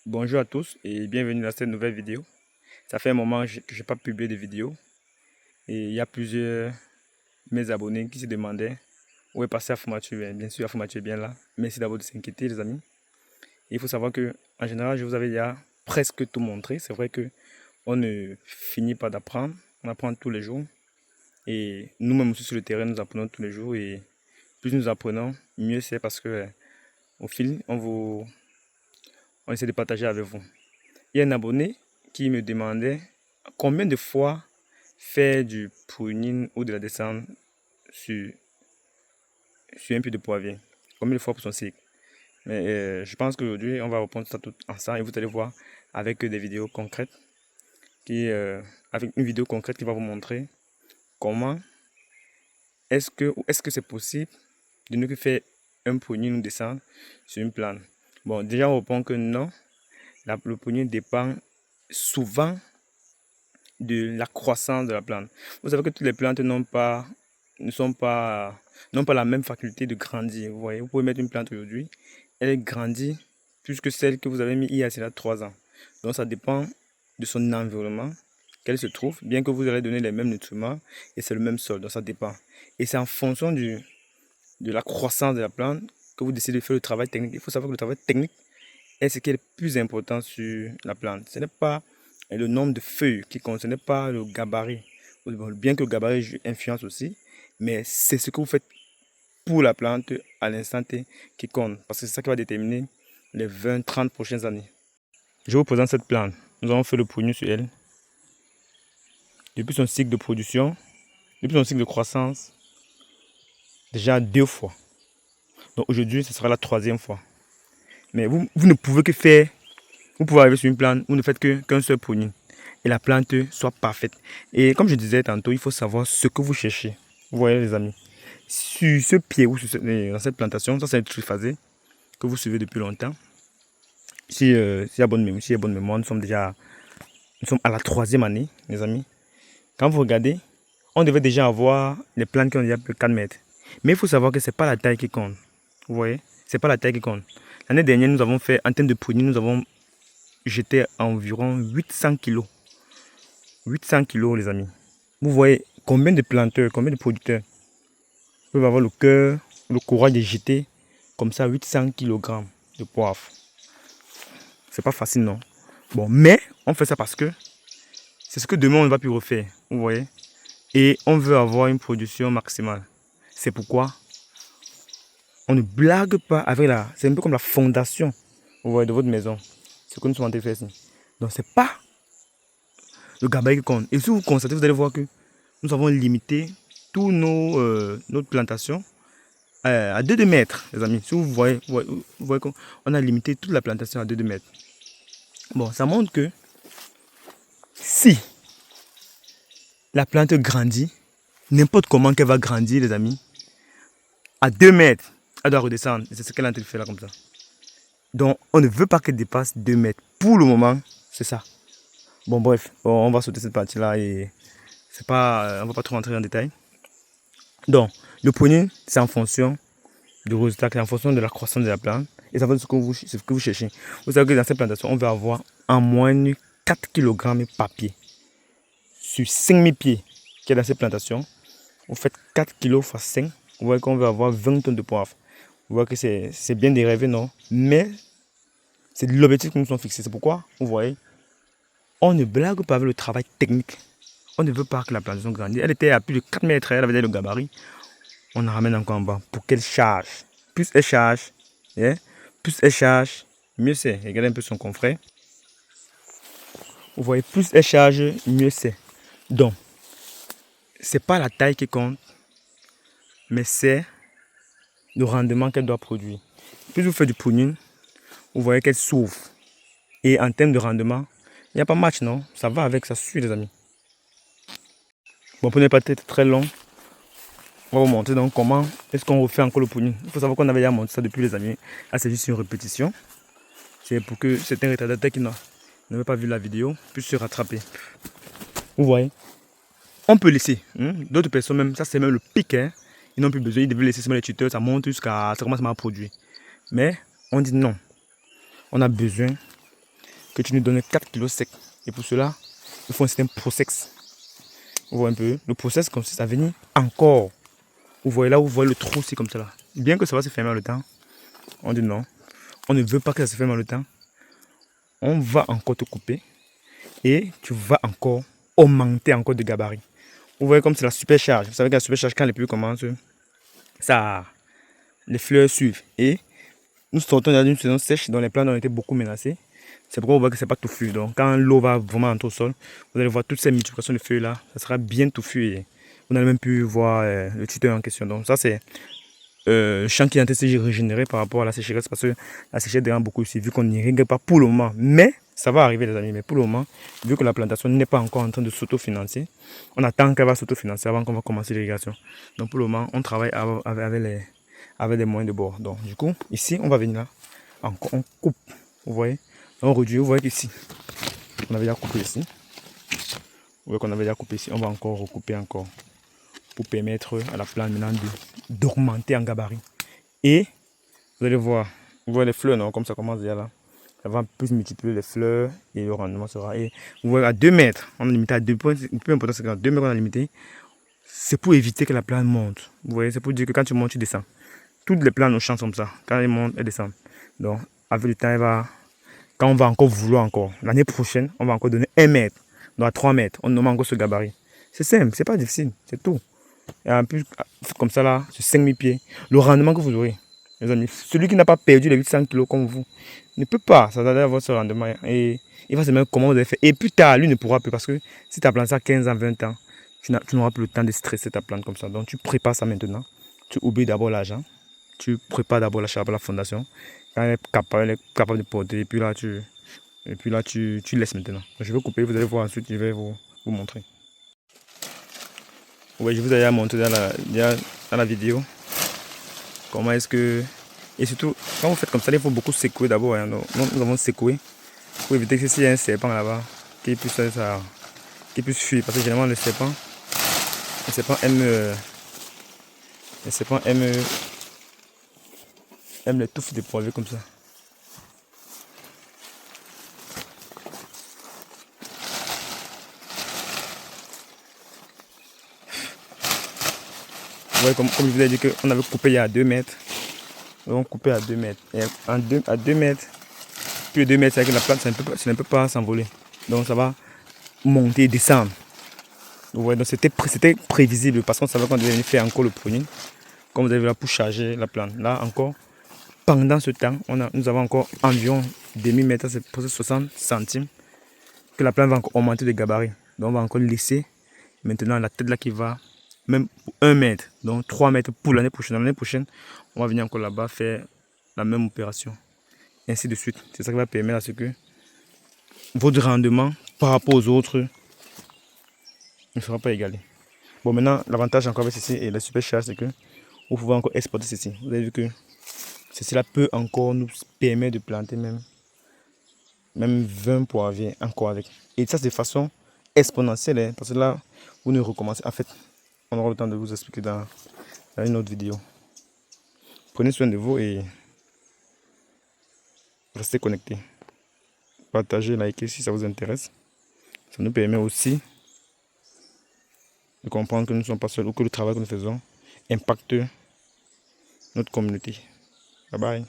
Bonjour à tous et bienvenue dans cette nouvelle vidéo. Ça fait un moment que je n'ai pas publié de vidéo et il y a plusieurs de mes abonnés qui se demandaient où est passé Afoumatou. Bien sûr, Afoumatou est bien là. Merci d'abord de s'inquiéter, les amis. Et il faut savoir que en général, je vous avais déjà presque tout montré. C'est vrai que on ne finit pas d'apprendre. On apprend tous les jours et nous-mêmes aussi sur le terrain, nous apprenons tous les jours et plus nous apprenons, mieux c'est parce que au fil, on essaie de partager avec vous. Il y a un abonné qui me demandait combien de fois faire du pruning ou de la descente sur, sur un pied de poivrier. Combien de fois pour son cycle. Mais je pense qu'aujourd'hui, on va reprendre ça tout ensemble et vous allez voir avec des vidéos concrètes, avec une vidéo concrète qui va vous montrer comment est-ce que c'est possible de ne que faire un pruning ou descendre sur une plante. Bon, déjà, on répond que non. Le pruning dépend souvent de la croissance de la plante. Vous savez que toutes les plantes n'ont pas la même faculté de grandir. Vous voyez, vous pouvez mettre une plante aujourd'hui, elle grandit plus que celle que vous avez mis il y a cela 3 ans. Donc ça dépend de son environnement, qu'elle se trouve, bien que vous allez donner les mêmes nutriments et c'est le même sol, donc ça dépend. Et c'est en fonction de la croissance de la plante que vous décidez de faire le travail technique. Il faut savoir que le travail technique est ce qui est le plus important sur la plante. Ce n'est pas le nombre de feuilles qui compte, ce n'est pas le gabarit. Bien que le gabarit influence aussi, mais c'est ce que vous faites pour la plante à l'instant T qui compte. Parce que c'est ça qui va déterminer les 20-30 prochaines années. Je vous présente cette plante. Nous avons fait le pruning sur elle. Depuis son cycle de production, depuis son cycle de croissance, déjà 2 fois. Donc aujourd'hui, ce sera la 3e fois. Mais vous ne pouvez que faire. Vous pouvez arriver sur une plante, vous ne faites qu'un seul pruning et la plante soit parfaite. Et comme je disais tantôt, il faut savoir ce que vous cherchez. Vous voyez les amis, sur ce pied ou dans cette plantation, ça c'est un triphasé que vous suivez depuis longtemps. Si il y a bonne mémoire, nous sommes à la 3e année, les amis. Quand vous regardez, on devait déjà avoir les plantes qui ont déjà plus de 4 mètres. Mais il faut savoir que ce n'est pas la taille qui compte. Vous voyez, c'est pas la taille qui compte. L'année dernière, nous avons fait, en termes de pruning, nous avons j'étais à environ 800 kg. 800 kg, les amis. Vous voyez combien de planteurs, combien de producteurs peuvent avoir le cœur, le courage de jeter comme ça 800 kg de poivre. C'est pas facile, non? Bon, mais on fait ça parce que c'est ce que demain on ne va plus refaire. Vous voyez? Et on veut avoir une production maximale. C'est pourquoi on ne blague pas avec la... C'est un peu comme la fondation, vous voyez, de votre maison. Ce que nous sommes en train de faire ici. Donc, c'est pas le gabarit qui compte. Et si vous constatez, vous allez voir que nous avons limité tous notre plantation à 2 mètres, les amis. Si vous voyez, qu'on a limité toute la plantation à 2 mètres. Bon, ça montre que si la plante grandit, n'importe comment qu'elle va grandir, les amis, à 2 mètres, elle doit redescendre. C'est ce qu'elle est en train de faire là, comme ça. Donc, on ne veut pas qu'elle dépasse 2 mètres. Pour le moment, c'est ça. Bon, bref, on va sauter cette partie-là et c'est pas, on va pas trop rentrer en détail. Donc, le pruning, c'est en fonction du résultat, c'est en fonction de la croissance de la plante et ça va ce que vous cherchez. Vous savez que dans cette plantation, on va avoir en moyenne 4 kg par pied. Sur 5000 pieds qui est dans cette plantation, vous faites 4 kg x 5, vous voyez qu'on va avoir 20 tonnes de poivre. Vous voyez que c'est bien des rêves, non? Mais c'est l'objectif que nous sommes fixés. C'est pourquoi, vous voyez, on ne blague pas avec le travail technique. On ne veut pas que la plantation grandisse. Elle était à plus de 4 mètres, elle avait le gabarit. On la ramène encore en bas pour qu'elle charge. Plus elle charge, mieux c'est. Regardez un peu son confrère. Vous voyez, plus elle charge, mieux c'est. Donc, c'est pas la taille qui compte, mais c'est le rendement qu'elle doit produire. Plus vous faites du pruning, vous voyez qu'elle s'ouvre. Et en termes de rendement, il n'y a pas match, non? Ça va avec, ça suit, les amis. Bon, pour ne pas être très long, on va vous montrer donc comment est-ce qu'on refait encore le pruning. Il faut savoir qu'on avait déjà montré ça depuis les années. Là, c'est juste une répétition. C'est pour que certains retardataires qui n'avaient pas vu la vidéo puissent se rattraper. Vous voyez, on peut laisser. D'autres personnes même, ça c'est même le pic. Ils n'ont plus besoin, ils devaient laisser seulement les tuteurs, ça monte jusqu'à ça commence à produire. Mais on dit non. On a besoin que tu nous donnes 4 kg sec. Et pour cela, il faut un certain process. Vous voyez un peu, le process consiste à venir encore. Vous voyez là, vous voyez le trou, c'est comme ça là. Bien que ça va se fermer le temps, on dit non. On ne veut pas que ça se ferme le temps. On va encore te couper et tu vas encore augmenter encore de gabarit. Vous voyez comme c'est la supercharge. Vous savez que la supercharge, quand les pluies commencent, ça, les fleurs suivent. Et nous sortons d'une saison sèche dont les plantes ont été beaucoup menacées. C'est pourquoi on voit que ce n'est pas touffu. Donc quand l'eau va vraiment entrer au sol, vous allez voir toutes ces multiplications de feuilles là, ça sera bien touffu et vous n'allez même plus voir le tuteur en question. Donc ça c'est le champ qui est en train de se régénérer par rapport à la sécheresse parce que la sécheresse dérange beaucoup ici vu qu'on n'y règle pas pour le moment. Mais ça va arriver les amis, mais pour le moment, vu que la plantation n'est pas encore en train de s'autofinancer, on attend qu'elle va s'autofinancer avant qu'on va commencer l'irrigation. Donc pour le moment, on travaille avec des moyens de bord. Donc du coup, ici, on va venir là, encore, on coupe, vous voyez, on réduit, vous voyez qu'ici, on avait déjà coupé ici. Vous voyez qu'on avait déjà coupé ici, on va encore recouper encore pour permettre à la plante maintenant d'augmenter en gabarit. Et vous allez voir, vous voyez les fleurs, non, comme ça commence déjà là. Ça va plus multiplier les fleurs et le rendement sera. Et vous voyez à 2 mètres, on a limité à 2 points. Le plus important c'est qu'à 2 mètres on a limité. C'est pour éviter que la plante monte. Vous voyez, c'est pour dire que quand tu montes, tu descends. Toutes les plantes au champ sont comme ça. Quand elles montent, elles descendent. Donc avec le temps, quand on va encore vouloir encore, l'année prochaine, on va encore donner 1 mètre. Donc à 3 mètres, on nomme encore ce gabarit. C'est simple, c'est pas difficile, c'est tout. Et en plus, comme ça là, sur 5000 pieds, le rendement que vous aurez, les amis, celui qui n'a pas perdu les 800 kilos comme vous, ne peut pas s'attendre à votre rendement. Et il va se demander comment vous avez fait. Et plus tard, lui ne pourra plus parce que si tu as planté ça à 15 ans, 20 ans, tu n'auras plus le temps de stresser ta plante comme ça. Donc tu prépares ça maintenant. Tu oublies d'abord l'argent. Tu prépares d'abord la charge à la fondation. Quand elle est capable de porter, et puis là, tu laisses maintenant. Je vais couper, vous allez voir ensuite, je vais vous montrer. Oui, je vous ai montré dans la vidéo comment est-ce que... Et surtout, quand vous faites comme ça, il faut beaucoup secouer d'abord. Hein. Nous avons secoué pour éviter que s'il y a un serpent là-bas, qu'il puisse fuir. Parce que généralement, le serpent aime les touffes de poivre comme ça. Vous voyez, comme je vous ai dit qu'on avait coupé il y a 2 mètres. Nous avons coupé à 2 mètres. Et à 2 mètres, plus de 2 mètres, c'est que la plante, ça ne peut pas s'envoler. Donc ça va monter et descendre. Vous voyez, donc c'était prévisible parce qu'on savait qu'on devait venir faire encore le pruning. Comme vous avez vu là pour charger la plante. Là encore, pendant ce temps, nous avons encore environ demi-mètre, c'est pour 60 centimes, que la plante va encore augmenter de gabarit. Donc on va encore laisser maintenant la tête là qui va même 1 mètre, donc 3 mètres pour l'année prochaine. L'année prochaine, on va venir encore là-bas faire la même opération. Ainsi de suite. C'est ça qui va permettre à ce que votre rendement par rapport aux autres ne sera pas égalé. Bon, maintenant, l'avantage encore avec ceci et la supercharge, c'est que vous pouvez encore exporter ceci. Vous avez vu que ceci-là peut encore nous permettre de planter même 20 poivriers encore avec. Et ça, c'est de façon exponentielle, hein, parce que là, vous ne recommencez. En fait, on aura le temps de vous expliquer dans une autre vidéo. Prenez soin de vous et restez connectés. Partagez, likez si ça vous intéresse. Ça nous permet aussi de comprendre que nous ne sommes pas seuls ou que le travail que nous faisons impacte notre communauté. Bye bye.